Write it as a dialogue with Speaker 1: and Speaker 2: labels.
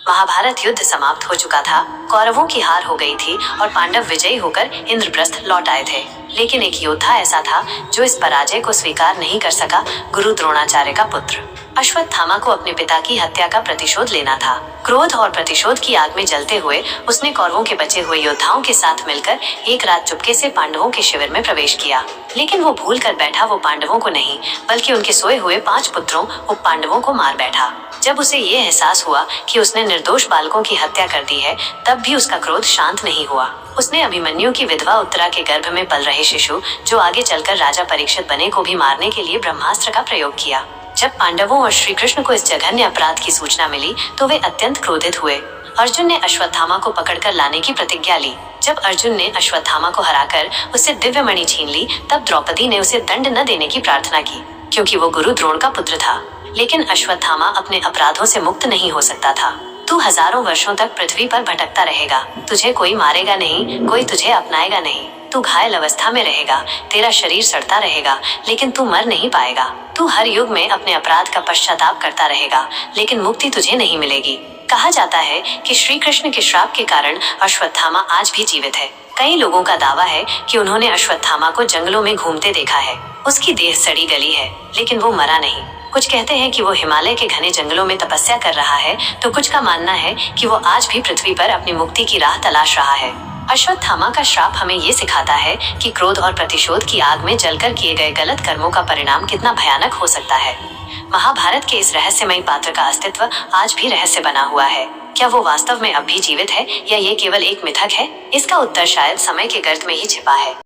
Speaker 1: महाभारत युद्ध समाप्त हो चुका था, कौरवों की हार हो गई थी और पांडव विजयी होकर इंद्रप्रस्थ लौट आए थे। लेकिन एक योद्धा ऐसा था जो इस पराजय को स्वीकार नहीं कर सका, गुरु द्रोणाचार्य का पुत्र अश्वत्थामा को अपने पिता की हत्या का प्रतिशोध लेना था। क्रोध और प्रतिशोध की आग में जलते हुए उसने कौरवों के बचे हुए योद्धाओं के साथ मिलकर एक रात चुपके से पांडवों के शिविर में प्रवेश किया। लेकिन वो भूल कर बैठा वो पांडवों को नहीं, बल्कि उनके सोए हुए 5 पुत्रों उप पांडवों को मार बैठा। जब उसे ये एहसास हुआ कि उसने निर्दोष बालकों की हत्या कर दी है, तब भी उसका क्रोध शांत नहीं हुआ। उसने अभिमन्यु की विधवा उत्तरा के गर्भ में पल रहे शिशु, जो आगे चलकर राजा परीक्षित बने, को भी मारने के लिए ब्रह्मास्त्र का प्रयोग किया। जब पांडवों और श्री कृष्ण को इस जघन्य अपराध की सूचना मिली तो वे अत्यंत क्रोधित हुए। अर्जुन ने अश्वत्थामा को पकड़कर लाने की प्रतिज्ञा ली। जब अर्जुन ने अश्वत्थामा को हराकर उससे दिव्य मणि छीन ली, तब द्रौपदी ने उसे दंड न देने की प्रार्थना की, क्योंकि वो गुरु द्रोण का पुत्र था। लेकिन अश्वत्थामा अपने अपराधों से मुक्त नहीं हो सकता था। तू हजारों वर्षों तक पृथ्वी पर भटकता रहेगा, तुझे कोई मारेगा नहीं, कोई तुझे अपनाएगा नहीं। तू घायल अवस्था में रहेगा, तेरा शरीर सड़ता रहेगा, लेकिन तू मर नहीं पाएगा। तू हर युग में अपने अपराध का पश्चाताप करता रहेगा, लेकिन मुक्ति तुझे नहीं मिलेगी। कहा जाता है कि श्री कृष्ण के श्राप के कारण अश्वत्थामा आज भी जीवित है। कई लोगों का दावा है कि उन्होंने अश्वत्थामा को जंगलों में घूमते देखा है। उसकी देह सड़ी गली है, लेकिन वो मरा नहीं। कुछ कहते हैं कि वो हिमालय के घने जंगलों में तपस्या कर रहा है, तो कुछ का मानना है कि वो आज भी पृथ्वी पर अपनी मुक्ति की राह तलाश रहा है। अश्वत्थामा का श्राप हमें ये सिखाता है कि क्रोध और प्रतिशोध की आग में जलकर किए गए गलत कर्मों का परिणाम कितना भयानक हो सकता है। महाभारत के इस रहस्यमयी पात्र का अस्तित्व आज भी रहस्य बना हुआ है। क्या वो वास्तव में अब भी जीवित है, या ये केवल एक मिथक है? इसका उत्तर शायद समय के गर्त में ही छिपा है।